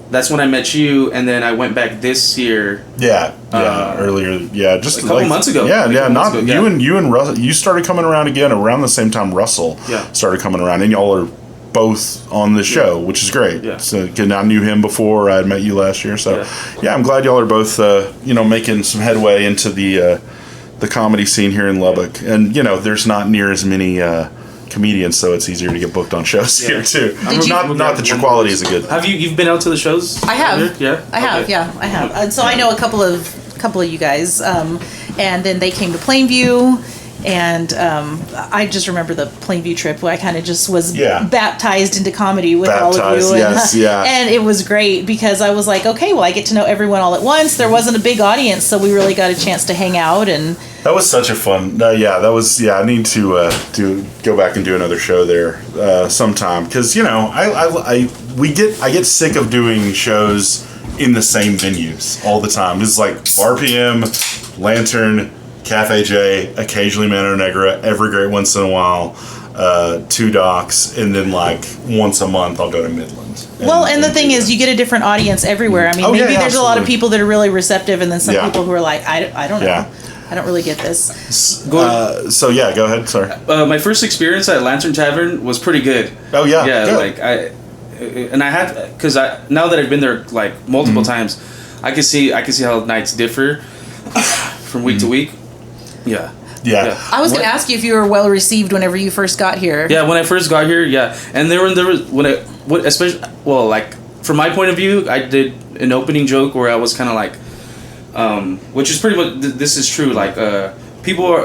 that's when I met you, and then I went back this year. Yeah, earlier, just a couple months ago. You and Russell. You started coming around again around the same time Russell started coming around, and y'all are both on the show, which is great. Yeah. So I knew him before I had met you last year, so I'm glad y'all are both making some headway into the comedy scene here in Lubbock. And there's not near as many comedians, so it's easier to get booked on shows here too. Not that your quality isn't good. Have you've been out to the shows? I have. Yeah. I have. And so I know a couple of you guys, and then they came to Plainview. And I just remember the Plainview trip where I kind of just was baptized into comedy with all of you. And it was great because I was like, okay, well, I get to know everyone all at once. There wasn't a big audience, so we really got a chance to hang out. And that was such a fun. I need to go back and do another show there sometime because I get sick of doing shows in the same venues all the time. It's like RPM, Lantern, Cafe J, occasionally Mano Negra, every great once in a while, Two Docs, and then like once a month I'll go to Midland. And the thing is, you get a different audience everywhere. I mean, maybe there's a lot of people that are really receptive, and then some people who are like, I don't know. Yeah. I don't really get this. Go ahead. Sorry. My first experience at Lantern Tavern was pretty good. Oh yeah. Yeah, good. because now that I've been there like multiple times, I can see how nights differ from week to week. Yeah. Yeah. I was going to ask you if you were well received whenever you first got here. Yeah, when I first got here, yeah. And there was especially, well, like, from my point of view, I did an opening joke where I was kind of like, which is pretty much, this is true, like, a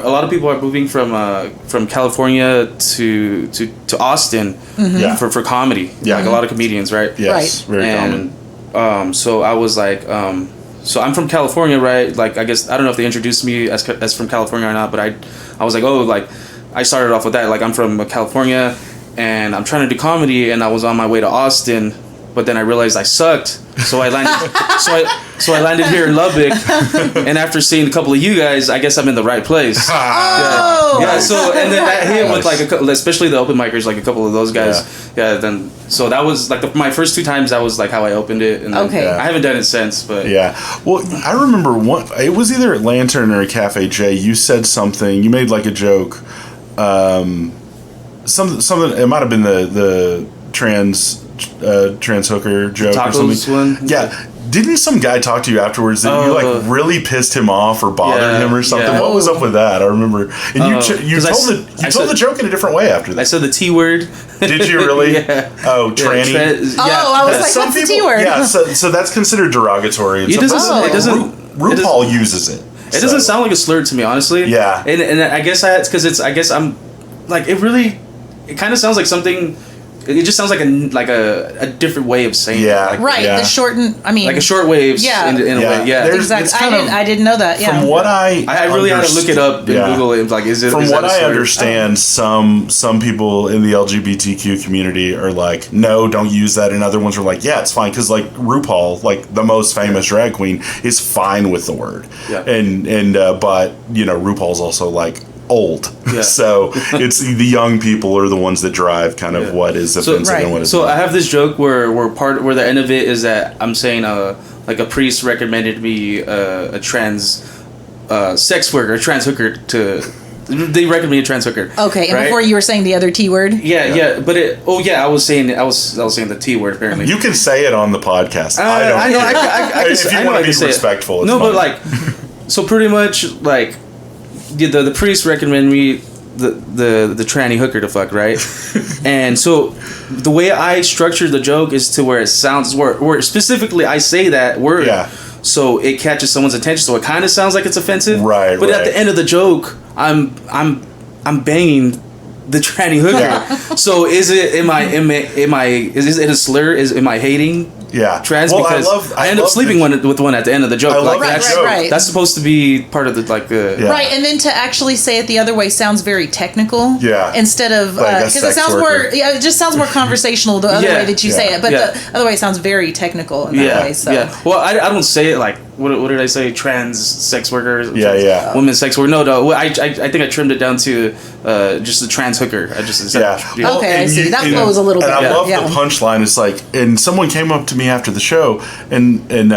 lot of people are moving from California to Austin for comedy. Yeah. Like a lot of comedians, right? Yes, right. very common. So I was like, so I'm from California, right? Like, I guess, I don't know if they introduced me as from California or not, but I was like, oh, like, I started off with that. Like, I'm from California, and I'm trying to do comedy, and I was on my way to Austin, but then I realized I sucked. So I landed, so I landed here in Lubbock, and after seeing a couple of you guys, I guess I'm in the right place. Oh! Yeah. So and then that hit with like especially the open micers, like a couple of those guys. Yeah. Then so that was like my first 2 times. That was like how I opened it. And then, I haven't done it since, but yeah. Well, I remember one. It was either at Lantern or Cafe J. You said something. You made like a joke. Something. It might have been the trans hooker joke Tacos or something. One? Yeah. Didn't some guy talk to you afterwards that you like really pissed him off or bothered him or something? Yeah. What was up with that? I remember. And you told the joke in a different way after that. I said the T word. Did you really? Yeah. Oh, tranny. I was like, what's the T word? Yeah, so that's considered derogatory. It doesn't. RuPaul uses it. It doesn't sound like a slur to me, honestly. Yeah. And I guess it's because I guess I'm like it kind of sounds like something. It just sounds like a different way of saying it. Like, right. Yeah. The shortened, I mean, like a short waves in a way. Yeah, exactly. I didn't know that. Yeah. From what I really had to look it up and Google it. Like, is it? From is what that a I slur? understand, some people in the LGBTQ community are like, no, don't use that, and other ones are like, yeah, it's fine, because like RuPaul, like the most famous drag queen, is fine with the word. Yeah. And but RuPaul's also like old, so it's the young people are the ones that drive kind of what is offensive and what is so not. I have this joke where the end of it is that I'm saying like a priest recommended me a trans sex worker, a trans hooker they recommended me a trans hooker. Okay, and right? before you were saying the other T word. But I was saying the T word apparently. You can say it on the podcast. I know. If you want to be respectful, it's no, fine. but like, so pretty much like. The priest recommended me the tranny hooker to fuck, right? And so the way I structured the joke is to where it sounds where specifically I say that word, so it catches someone's attention. So it kind of sounds like it's offensive, right? But at the end of the joke, I'm banging the tranny hooker. Yeah. So is it? Am I? Is it a slur? Am I hating? Yeah, trans because I end up sleeping with one at the end of the joke. Right. That's supposed to be part of the right, and then to actually say it the other way sounds very technical. Yeah, instead of because it sounds more. Yeah, it just sounds more conversational the other way that you say it, but the other way sounds very technical in that way. So well, I don't say it like what did I say? Trans sex workers. Women sex worker. No. I think I trimmed it down to just the trans hooker. I just said, okay, I see. That flows a little bit. And I love the punchline. It's like, and someone came up to me after the show and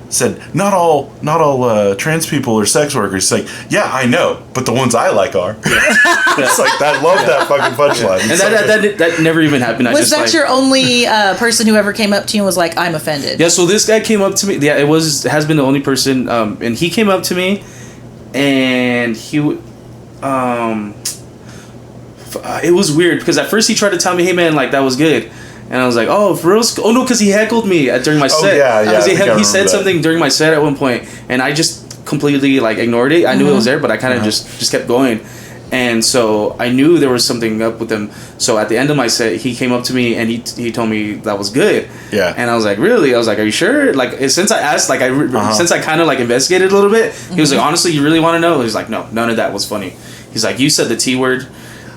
said, not all trans people are sex workers. It's like, yeah, I know, but the ones I like are. It's like, I love that fucking punchline. And that never even happened. Was that your only person who ever came up to you and was like, I'm offended? Yeah, so this guy came up to me. Yeah, has been the only person. And he came up to me and he it was weird because at first he tried to tell me, hey man, like that was good. And I was like, oh, for real? Oh, no, because he heckled me during my set. He said something during my set at one point, and I just completely, like, ignored it. I knew it was there, but I kind of just kept going. And so I knew there was something up with him. So at the end of my set, he came up to me, and he told me that was good. Yeah. And I was like, really? I was like, are you sure? Like, since I asked, like, since I kind of, like, investigated a little bit, he was like, honestly, you really want to know? He's like, no, none of that was funny. He's like, you said the T word.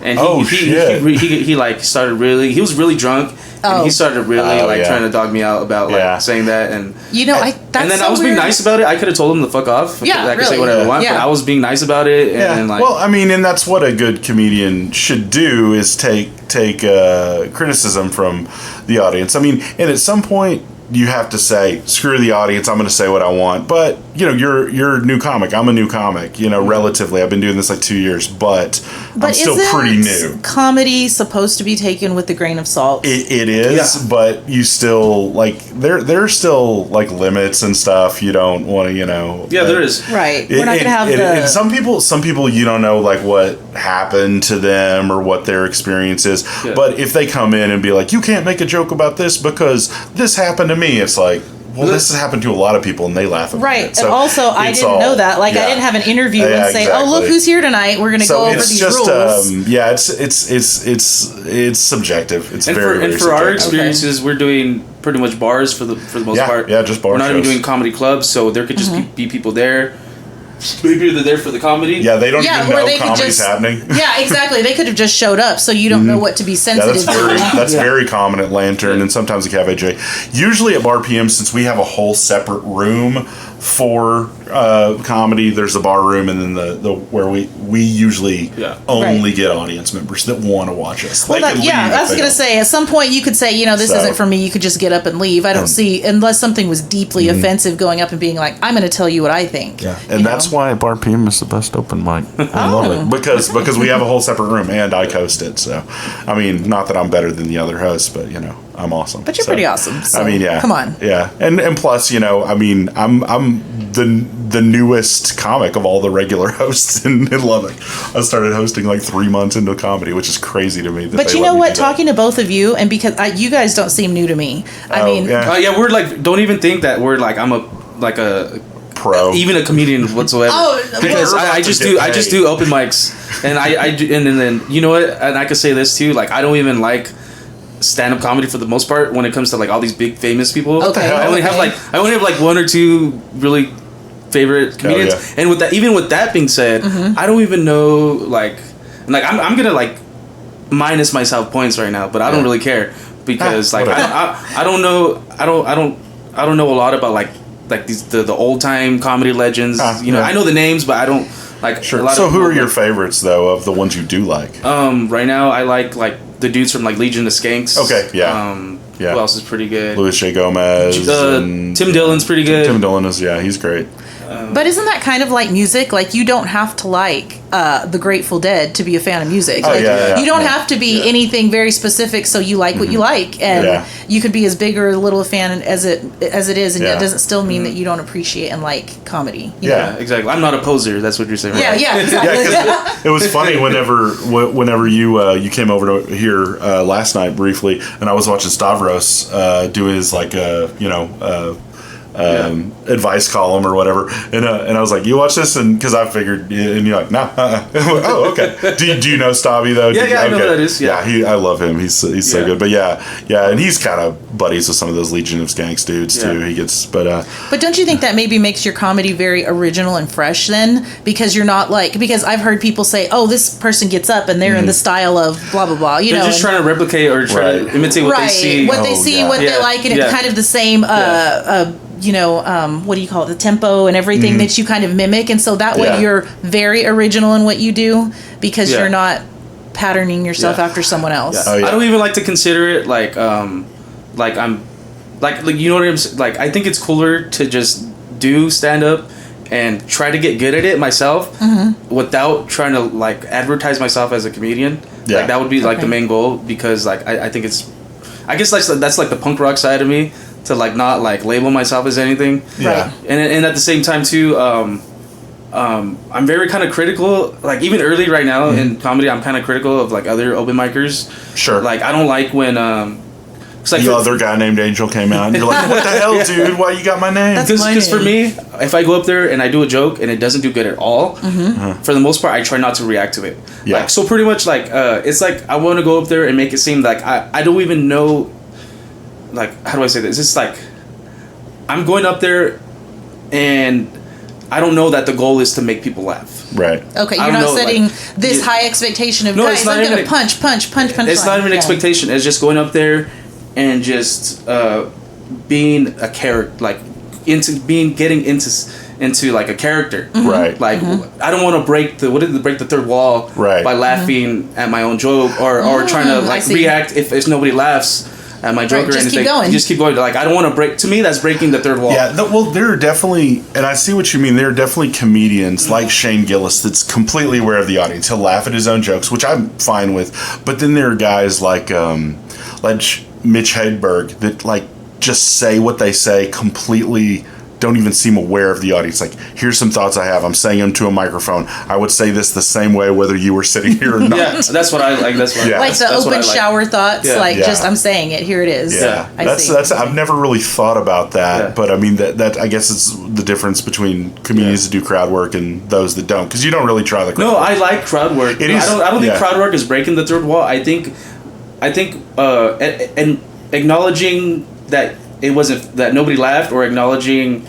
And he like started really. He was really drunk, and he started really trying to dog me out about like saying that, and I was being nice about it. I could have told him to fuck off. Yeah, I could say whatever I want, but I was being nice about it. And like, well, I mean, and that's what a good comedian should do is take criticism from the audience. I mean, and at some point you have to say, screw the audience. I'm going to say what I want, but you're a new comic. I'm a new comic. Relatively, I've been doing this like 2 years, but I'm still pretty new. Comedy supposed to be taken with a grain of salt. It is, but you still there's still like limits and stuff. You don't want to, Yeah, there is. Right. We're not gonna have some people you don't know like what happened to them or what their experience is. Yeah. But if they come in and be like, you can't make a joke about this because this happened to me, it's like, well, this has happened to a lot of people, and they laugh at right. it. So and also, I didn't know that. Like, I didn't have an interview and say, exactly. "Oh, look who's here tonight. We're going to go over these rules." It's subjective. It's very subjective. Our experiences, we're doing pretty much bars for the most part. Yeah, just bars. We're not even doing comedy clubs, so there could just be people there. Maybe they're there for the comedy. Yeah, they don't even know comedy's happening. Yeah, exactly. They could have just showed up, so you don't know what to be sensitive to. That's very common at Lantern and sometimes at Cafe J. Usually at Bar PM, since we have a whole separate room for comedy, there's the bar room and then the where we usually only get audience members that want to watch us. Well, I was going to say, at some point you could say, this isn't for me. You could just get up and leave. I don't see, unless something was deeply offensive, going up and being like, I'm going to tell you what I think. Yeah, and that's why Bar PM is the best open mic. I love it because we have a whole separate room and I host it. So, I mean, not that I'm better than the other hosts, but I'm awesome. But you're pretty awesome. So, come on. Yeah, and plus, I'm the newest comic of all the regular hosts in Lubbock. I started hosting like 3 months into comedy, which is crazy to me. But you know what? Talking to both of you, and because you guys don't seem new to me. We're like, don't even think that we're like I'm a pro, even a comedian whatsoever. Because I just do open mics, and and then you know what? And I could say this too. Like I don't even like stand-up comedy for the most part when it comes to like all these big famous people. Okay. I only have like one or two really favorite comedians. And with that being said, I don't even know like I'm gonna like minus myself points right now, but I don't really care because like I don't know a lot about like these the old time comedy legends. I know the names, but I don't like. Sure. So who are your favorites though of the ones you do like? Right now I like the dudes from like Legion of Skanks. Okay, yeah. Who else is pretty good? Louis J. Gomez. Tim Dillon's pretty good. Tim Dillon is, he's great. But isn't that kind of like music? Like you don't have to like the Grateful Dead to be a fan of music. You don't have to be anything very specific, so you like what you like, and you could be as big or a little a fan as it is, and that doesn't still mean that you don't appreciate and like comedy. Yeah, exactly. I'm not a poser. That's what you're saying. Right? Yeah, exactly. It was funny whenever you came over to here last night briefly, and I was watching Stavros do his advice column or whatever, and I was like, you watch this, and because I figured, and you're like, nah. Oh, okay. Do you know Stavi though? I know who that is. I love him. He's so good. But and he's kind of buddies with some of those Legion of Skanks dudes too. He gets, but don't you think that maybe makes your comedy very original and fresh then? Because you're not because I've heard people say, oh, this person gets up and they're in the style of blah blah blah. They're just trying to replicate or try to imitate what they see, what they like, and it's kind of the same. What do you call it? The tempo and everything that you kind of mimic, and so that way you're very original in what you do because you're not patterning yourself after someone else. Yeah. I don't even like to consider it like I'm like you know what I'm saying? Like I think it's cooler to just do stand up and try to get good at it myself without trying to like advertise myself as a comedian. Yeah. Like that would be like the main goal, because like I think I guess that's like the punk rock side of me, to like not like label myself as anything. Yeah. And at the same time too, I'm very kind of critical, like even early right now in comedy, I'm kind of critical of like other open micers. Sure. Like I don't like when like the other guy named Angel came out and you're like, what the hell, dude? Why you got my name? Because for me, if I go up there and I do a joke and it doesn't do good at all, for the most part, I try not to react to it. Yeah. Like, so pretty much like, it's like I want to go up there and make it seem like I don't even know, like, how do I say this? It's like, I'm going up there and I don't know that the goal is to make people laugh. Right. Okay, you're not setting this high expectation of, guys, I'm going to punch. It's not even an expectation. It's just going up there and just being a character, like getting into like a character, right? Like I don't want to break the third wall, right? By laughing at my own joke or trying to like react if nobody laughs. at my joke or just anything. keep going. You just keep going. Like, I don't want to break. To me, that's breaking the third wall. Yeah, well, there are definitely, and I see what you mean. There are definitely comedians like Shane Gillis that's completely aware of the audience. He'll laugh at his own jokes, which I'm fine with. But then there are guys like Mitch Hedberg that like just say what they say completely. Don't even seem aware of the audience. Like, here's some thoughts I have. I'm saying them to a microphone. I would say this the same way whether you were sitting here or not. Yeah, that's what I like. That's what like the open shower thoughts. Yeah. Like, just I'm saying it. Here it is. Yeah, that's. I've never really thought about that, but I mean that I guess it's the difference between comedians that do crowd work and those that don't, because you don't really try the crowd work. I like crowd work. I don't think crowd work is breaking the third wall. I think and acknowledging that it wasn't, that nobody laughed, or acknowledging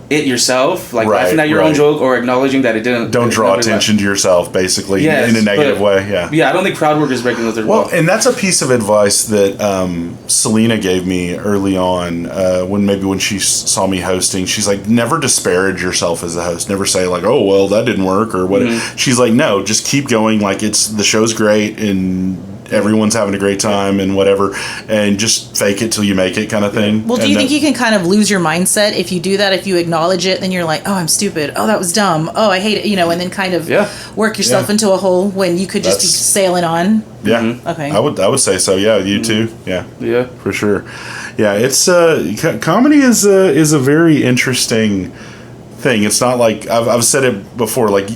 it yourself, like laughing at your own joke, or acknowledging that it didn't. Don't draw attention to yourself, basically, in a negative way. Yeah, I don't think crowd work is breaking the third wall. Well, and that's a piece of advice that Selena gave me early on when she saw me hosting. She's like, never disparage yourself as a host. Never say like, oh, well, that didn't work or what. Mm-hmm. She's like, no, just keep going. Like, the show's great and everyone's having a great time and whatever, and just fake it till you make it kind of thing. Well, do you think you can kind of lose your mindset if you do that? If you acknowledge it, then you're like, oh, I'm stupid. Oh, that was dumb. Oh, I hate it. And then kind of work yourself into a hole when you could just be sailing on. Yeah. Mm-hmm. Okay. I would say so. Yeah. You too. Yeah. Yeah. For sure. Yeah. It's comedy is a very interesting thing. It's not like I've said it before, like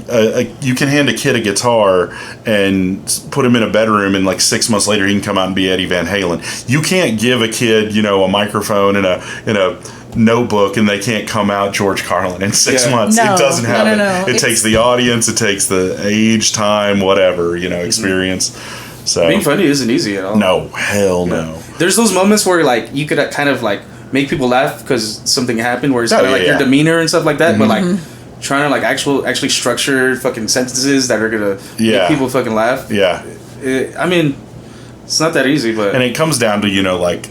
you can hand a kid a guitar and put him in a bedroom, and like 6 months later he can come out and be Eddie Van Halen. You can't give a kid a microphone and a notebook and they can't come out George Carlin in 6 months. No, it doesn't happen. No. It takes the audience, it takes the age, time, whatever, experience. So being funny isn't easy at all. No, hell no. There's those moments where like you could kind of like make people laugh because something happened, where it's kind of like your demeanor and stuff like that, but like trying to like actually structure fucking sentences that are gonna make people fucking laugh. Yeah. I mean, it's not that easy, but and it comes down to like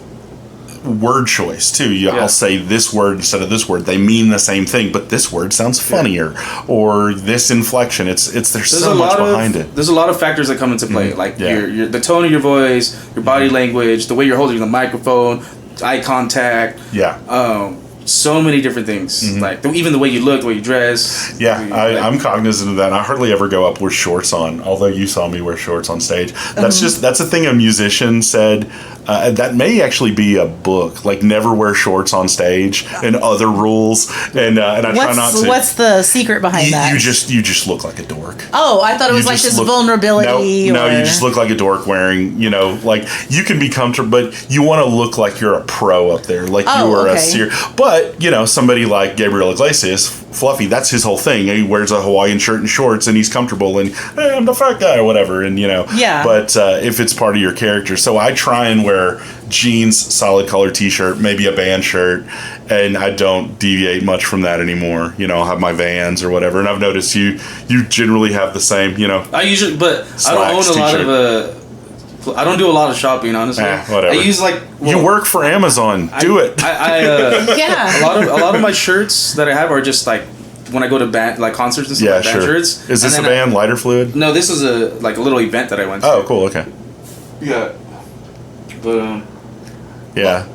word choice too. I'll say this word instead of this word. They mean the same thing, but this word sounds funnier, or this inflection. There's so much behind it. There's a lot of factors that come into play, like your the tone of your voice, your body language, the way you're holding the microphone, eye contact. So many different things, like even the way you look, the way you dress. I'm cognizant of that. I hardly ever go up with shorts on, although you saw me wear shorts on stage. That's a thing a musician said. That may actually be a book, like never wear shorts on stage and other rules. And I try not to. What's the secret behind that? You just look like a dork. Oh, I thought it was like this vulnerability. No, you just look like a dork wearing, like you can be comfortable, but you want to look like you're a pro up there, like you are a serious. But somebody like Gabriel Iglesias, Fluffy, that's his whole thing. He wears a Hawaiian shirt and shorts, and he's comfortable, and hey, I'm the fat guy or whatever, and But if it's part of your character, so I try and wear jeans, solid color T-shirt, maybe a band shirt, and I don't deviate much from that anymore. I'll have my Vans or whatever, and I've noticed you generally have the same. I usually, but I don't own a lot of I don't do a lot of shopping, honestly. Whatever. I use you work for Amazon. Do it. A lot of my shirts that I have are just like when I go to band concerts and stuff. Band shirts. Is this a band, Lighter Fluid? No, this is a little event that I went to. Oh, cool. Okay. Yeah. But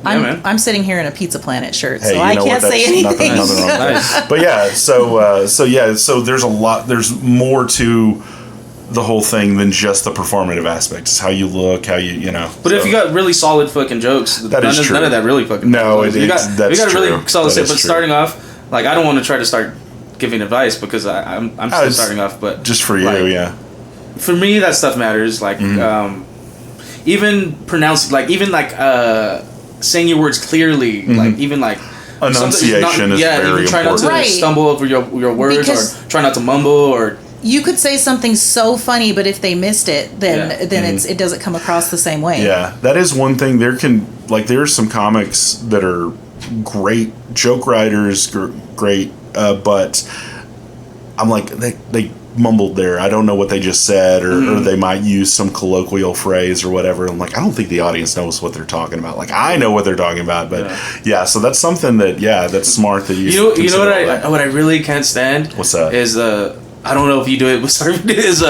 I'm sitting here in a Pizza Planet shirt, so I can't say anything. Nothing wrong with that. But so there's more to the whole thing than just the performative aspect. It's how you look, how you But if you got really solid fucking jokes, none of that really fucking. No, you got really solid shit. But starting off, like I don't want to try to start giving advice because I'm still starting off. But just for you, for me, that stuff matters. Like even pronouncing, saying your words clearly, like even like. Enunciation is very even try important. not to stumble over your words, or try not to mumble, or. You could say something so funny, but if they missed it, then it doesn't come across the same way. Yeah, that is one thing. There's some comics that are great joke writers, great, but I'm like they mumbled there. I don't know what they just said, or they might use some colloquial phrase or whatever. I'm like, I don't think the audience knows what they're talking about. Like I know what they're talking about, but so that's something that that's smart that you. You know what I really can't stand. What's that? Is I don't know if you do it, but sorry, it is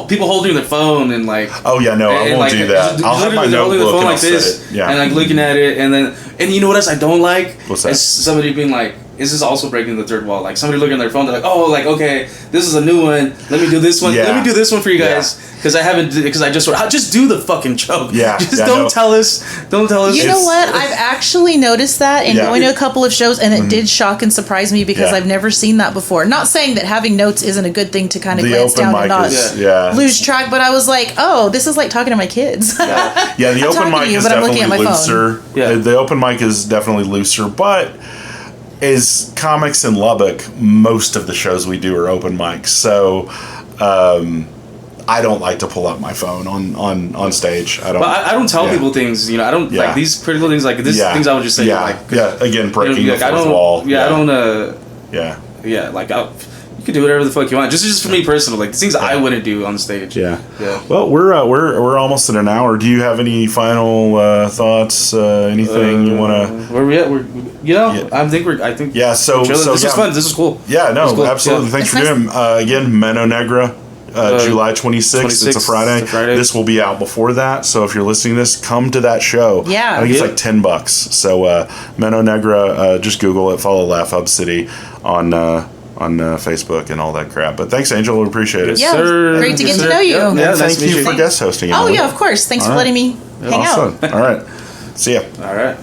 people holding their phone and like. Oh yeah, no, I won't do that. I'll have my notebook the phone and like I'll set this, it. Yeah. and like looking at it, and you know what else I don't like? What's that? Is somebody being like, "Is this also breaking the third wall?" Like somebody looking at their phone, they're like, "Oh, like okay, this is a new one. Let me do this one. Let me do this one for you guys." Because I just do the fucking joke. Yeah. Just don't tell us. Don't tell us. You know what? I've actually noticed that in going to a couple of shows, and it did shock and surprise me because I've never seen that before. Not saying that having notes isn't a good thing to kind of glance down and not lose track, but I was like, oh, this is like talking to my kids. Yeah, the open mic is definitely looser. Yeah. The open mic is definitely looser, but as comics in Lubbock, most of the shows we do are open mics. So, I don't like to pull up my phone on stage. I don't. But I don't tell people things. You know, I don't like these critical things. Like this things I would just say. Again, breaking the fourth wall. I don't. Like you could do whatever the fuck you want. Just for me personally, like the things I wouldn't do on stage. Yeah. Well, we're almost at an hour. Do you have any final thoughts? Anything you want to? Where we at? I think. Yeah. So this is fun. This is cool. Yeah. No. Cool. Absolutely. Thanks for doing. Again, Mano Negra. July 26th. It's a Friday. This will be out before that. So if you're listening to this, come to that show. Yeah. I think it's like $10. So Mano Negra, just Google it. Follow Laugh Hub City on Facebook and all that crap. But thanks, Angel. We appreciate it. Yeah, great to get to know you. Yeah, thank you for guest hosting. Oh, yeah, of course. Thanks for letting me hang out. All right. See ya. All right.